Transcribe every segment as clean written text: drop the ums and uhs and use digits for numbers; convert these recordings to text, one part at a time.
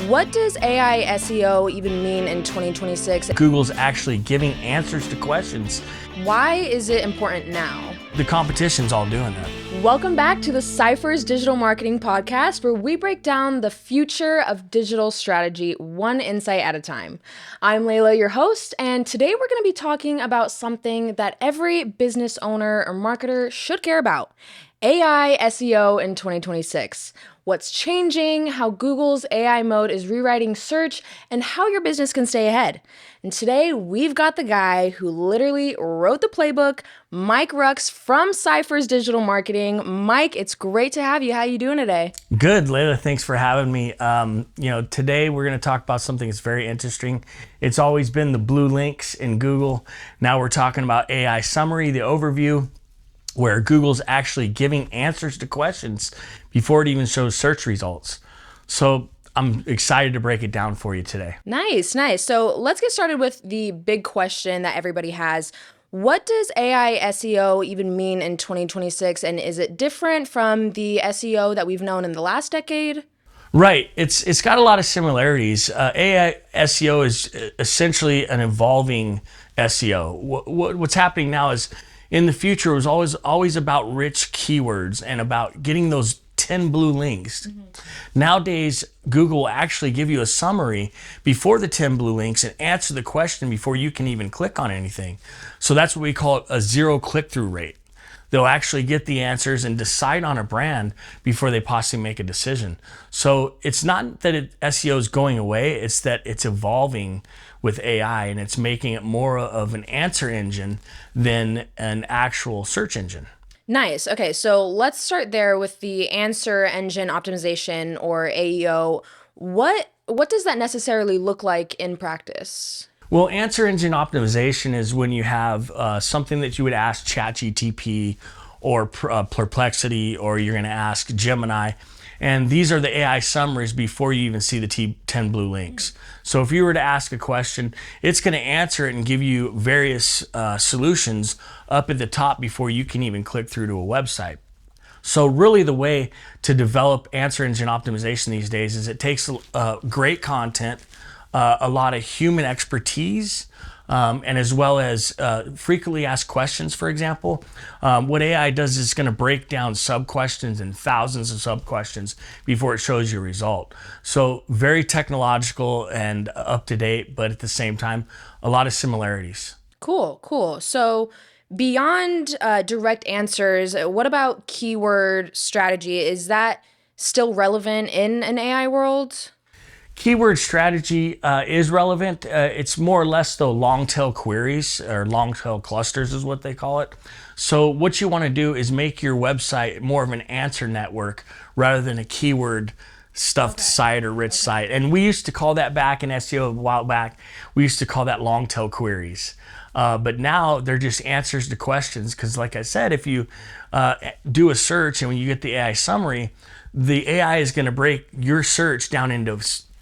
What does AI SEO even mean in 2026? Google's actually giving answers to questions. Why is it important now? The competition's all doing that. Welcome back to the Ciphers Digital Marketing Podcast, where we break down the future of digital strategy one insight at a time. I'm Leila, your host, and today we're going to be talking about something that every business owner or marketer should care about: AI SEO in 2026. What's changing, how Google's AI mode is rewriting search, and how your business can stay ahead. And today we've got the guy who literally wrote the playbook, Mike Rux from Ciphers Digital Marketing. Mike, it's great to have you. How you doing today? Good, Leila. Thanks for having me. Today we're going to talk about something that's very interesting. It's always been the blue links in Google. Now we're talking about AI summary, the overview, where Google's actually giving answers to questions before it even shows search results. So I'm excited to break it down for you today. Nice. So let's get started with the big question that everybody has. What does AI SEO even mean in 2026? And is it different from the SEO that we've known in the last decade? Right. It's got a lot of similarities. AI SEO is essentially an evolving SEO. What's happening now is, in the future, it was always about rich keywords and about getting those 10 blue links. Mm-hmm. Nowadays, Google will actually give you a summary before the 10 blue links and answer the question before you can even click on anything. So that's what we call a zero click-through rate. They'll actually get the answers and decide on a brand before they possibly make a decision. So it's not that SEO is going away, it's that it's evolving with AI and it's making it more of an answer engine than an actual search engine. Nice. Okay, so let's start there with the answer engine optimization, or AEO. What does that necessarily look like in practice? Well, answer engine optimization is when you have something that you would ask ChatGPT or Perplexity, or you're going to ask Gemini. And these are the AI summaries before you even see the 10 blue links. So if you were to ask a question, it's going to answer it and give you various solutions up at the top before you can even click through to a website. So really the way to develop answer engine optimization these days is it takes great content, a lot of human expertise, and as well as frequently asked questions, for example. What AI does is it's going to break down sub-questions and thousands of sub-questions before it shows you a result. So very technological and up-to-date, but at the same time, a lot of similarities. Cool. So beyond direct answers, what about keyword strategy? Is that still relevant in an AI world? Keyword strategy is relevant. It's more or less though long tail queries, or long tail clusters is what they call it. So what you want to do is make your website more of an answer network rather than a keyword stuffed site or rich site. And we used to call that, back in SEO a while back, we used to call that long tail queries. But now they're just answers to questions, because like I said, if you do a search and when you get the AI summary, the AI is going to break your search down into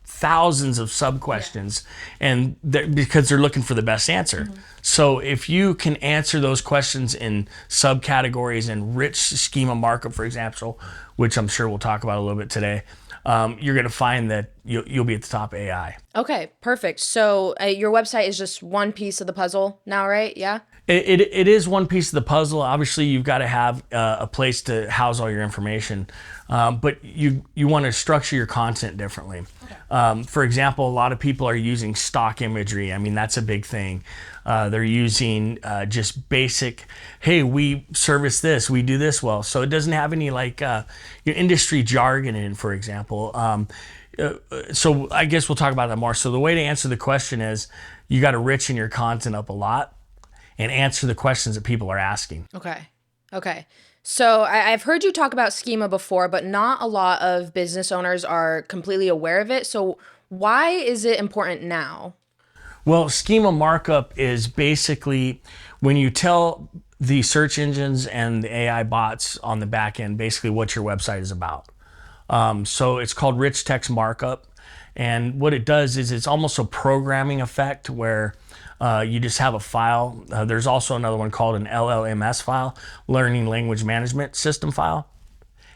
thousands of sub-questions, and because they're looking for the best answer. Mm-hmm. So if you can answer those questions in subcategories and rich schema markup, for example, which I'm sure we'll talk about a little bit today, you're going to find that you'll be at the top AI. Okay, perfect. So your website is just one piece of the puzzle now, right? Yeah? It is one piece of the puzzle. Obviously, you've got to have a place to house all your information, but you want to structure your content differently. Okay. For example, a lot of people are using stock imagery. I mean, that's a big thing. They're using just basic, hey, we service this, we do this well. So it doesn't have any your industry jargon in, for example. So I guess we'll talk about that more. So the way to answer the question is you got to richen your content up a lot and answer the questions that people are asking. Okay. So I've heard you talk about schema before, but not a lot of business owners are completely aware of it. So why is it important now? Well, schema markup is basically when you tell the search engines and the AI bots on the back end basically what your website is about. So it's called rich text markup. And what it does is it's almost a programming effect where you just have a file. There's also another one called an LLMS file, Learning Language Management System file.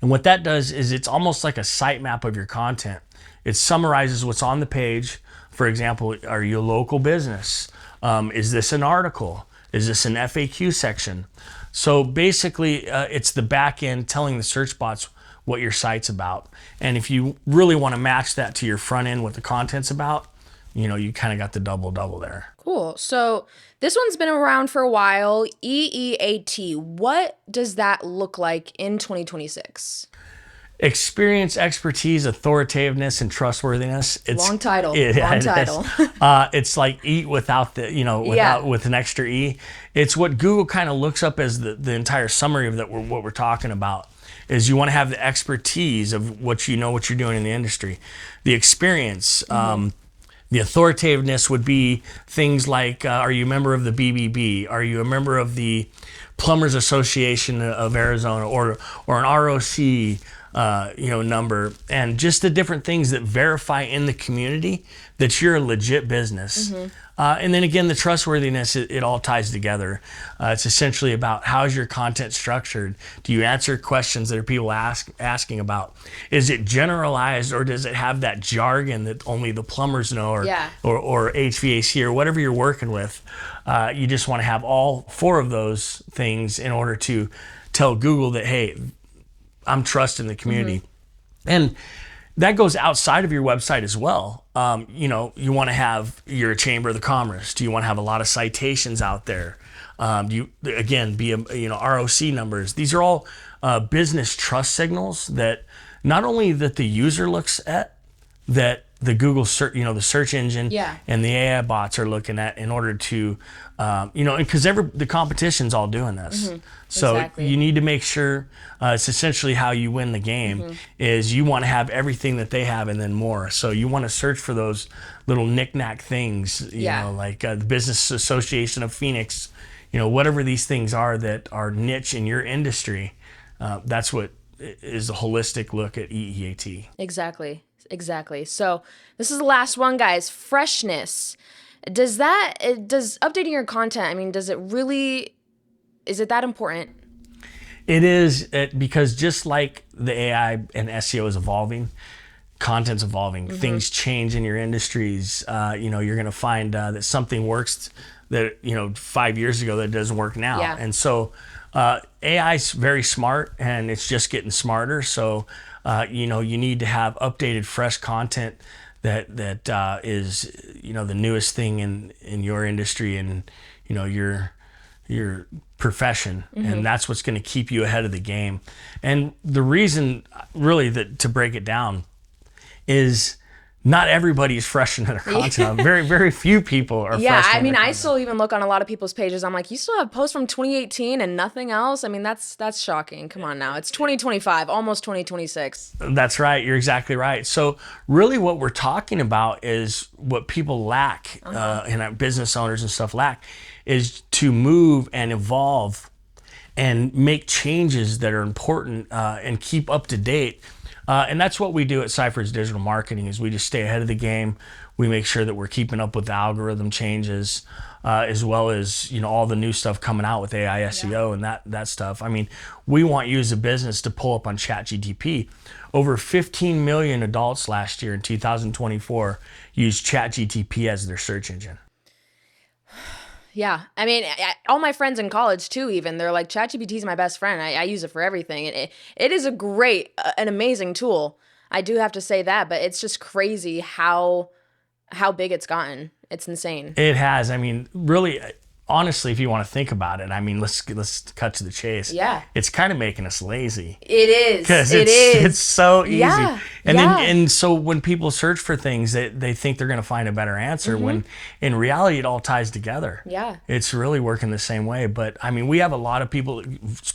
And what that does is it's almost like a sitemap of your content. It summarizes what's on the page. For example, are you a local business? Is this an article? Is this an FAQ section? So basically, it's the back end telling the search bots what your site's about. And if you really want to match that to your front end, what the content's about, you kind of got the double there. Cool. So this one's been around for a while. EEAT. What does that look like in 2026? Experience, expertise, authoritativeness, and trustworthiness. It's long title. Long title. It's like eat without the, with an extra E. It's what Google kind of looks up as the entire summary of what we're talking about. Is you want to have the expertise of what you're doing in the industry, the experience. The authoritativeness would be things like, are you a member of the BBB? Are you a member of the Plumbers Association of Arizona or an ROC? Number, and just the different things that verify in the community that you're a legit business. And then again, the trustworthiness, it all ties together. It's essentially about how's your content structured? Do you answer questions that are people asking about? Is it generalized, or does it have that jargon that only the plumbers know, or HVAC or whatever you're working with? You just want to have all four of those things in order to tell Google that, hey, I'm trusting the community. And that goes outside of your website as well. You want to have your Chamber of the Commerce. Do you want to have a lot of citations out there? Do you, again, be ROC numbers? These are all business trust signals that not only that the user looks at, that the Google search, the search engine and the AI bots are looking at in order to, because the competition's all doing this. So exactly. You need to make sure it's essentially how you win the game is you want to have everything that they have and then more. So you want to search for those little knick-knack things, like the Business Association of Phoenix, whatever these things are that are niche in your industry. That's what is a holistic look at EEAT. Exactly. So this is the last one, guys. Freshness. Does updating your content, is it that important? It is, because just like the AI and SEO is evolving, content's evolving, things change in your industries. You're going to find that something works that, 5 years ago that doesn't work now. Yeah. And so AI is very smart, and it's just getting smarter. So, you need to have updated, fresh content that is, the newest thing in your industry and, your profession. And that's what's going to keep you ahead of the game. And the reason really that to break it down is not everybody is fresh in their content. Very, very few people are fresh in their content. I still even look on a lot of people's pages. I'm like, you still have posts from 2018 and nothing else? That's shocking. Come on now. It's 2025, almost 2026. That's right. You're exactly right. So really what we're talking about is what people lack, and our business owners and stuff lack, is to move and evolve and make changes that are important and keep up to date. And that's what we do at Ciphers Digital Marketing is we just stay ahead of the game. We make sure that we're keeping up with the algorithm changes, as well as, all the new stuff coming out with AI SEO and that stuff. We want you as a business to pull up on ChatGPT. Over 15 million adults last year in 2024 used ChatGPT as their search engine. Yeah. All my friends in college too, even, they're like, ChatGPT is my best friend. I use it for everything. It is a great, an amazing tool. I do have to say that, but it's just crazy how big it's gotten. It's insane. It has. Really, honestly, if you want to think about it, let's cut to the chase. Yeah. It's kind of making us lazy. It is. Because it's so easy. Yeah. And so when people search for things, they think they're going to find a better answer when in reality it all ties together. Yeah. It's really working the same way. But we have a lot of people,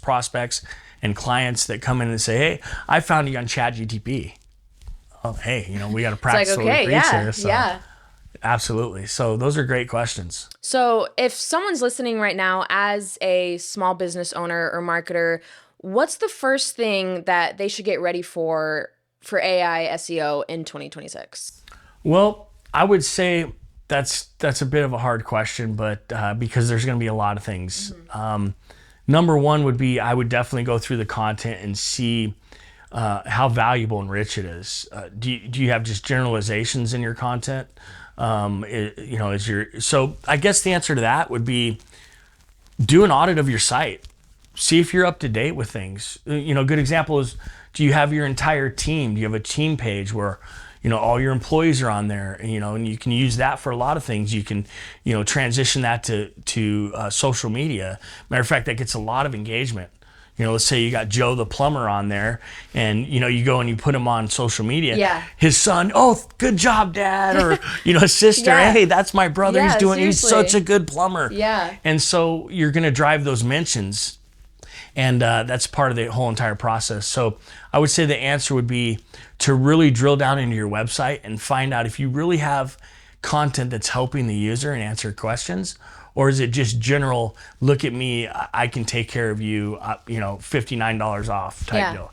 prospects and clients that come in and say, hey, I found you on ChatGPT. Oh, hey, we got to practice what we preach here. So. Yeah. Absolutely. So those are great questions. So if someone's listening right now as a small business owner or marketer, what's the first thing that they should get ready for AI SEO in 2026? Well, I would say that's a bit of a hard question, but because there's going to be a lot of things. Number one would be I would definitely go through the content and see how valuable and rich it is. Do you have just generalizations in your content? So I guess the answer to that would be do an audit of your site. See if you're up to date with things. A good example is, do you have your entire team? Do you have a team page where all your employees are on there, and you can use that for a lot of things. You can, transition that to social media. Matter of fact, that gets a lot of engagement. Let's say you got Joe the plumber on there, and you go and you put him on social media. Yeah. His son, oh, good job, Dad, or his sister, Yeah. hey, that's my brother. Yeah, He's such a good plumber. Yeah. And so you're gonna drive those mentions, and that's part of the whole entire process. So I would say the answer would be to really drill down into your website and find out if you really have content that's helping the user and answer questions, or is it just general, look at me, I can take care of you, $59 off type deal.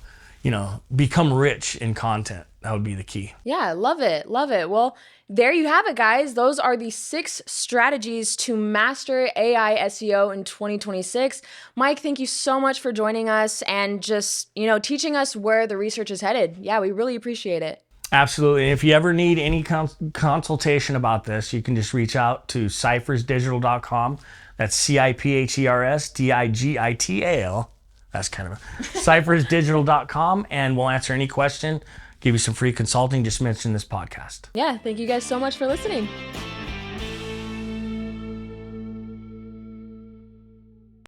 Become rich in content. That would be the key. Yeah, love it. Love it. Well, there you have it, guys. Those are the 6 strategies to master AI SEO in 2026. Mike, thank you so much for joining us and just, teaching us where the research is headed. Yeah, we really appreciate it. Absolutely. And if you ever need any consultation about this, you can just reach out to ciphersdigital.com. That's CIPHERSDIGITAL. That's kind of ciphersdigital.com, and we'll answer any question, give you some free consulting. Just mention this podcast. Yeah, thank you guys so much for listening.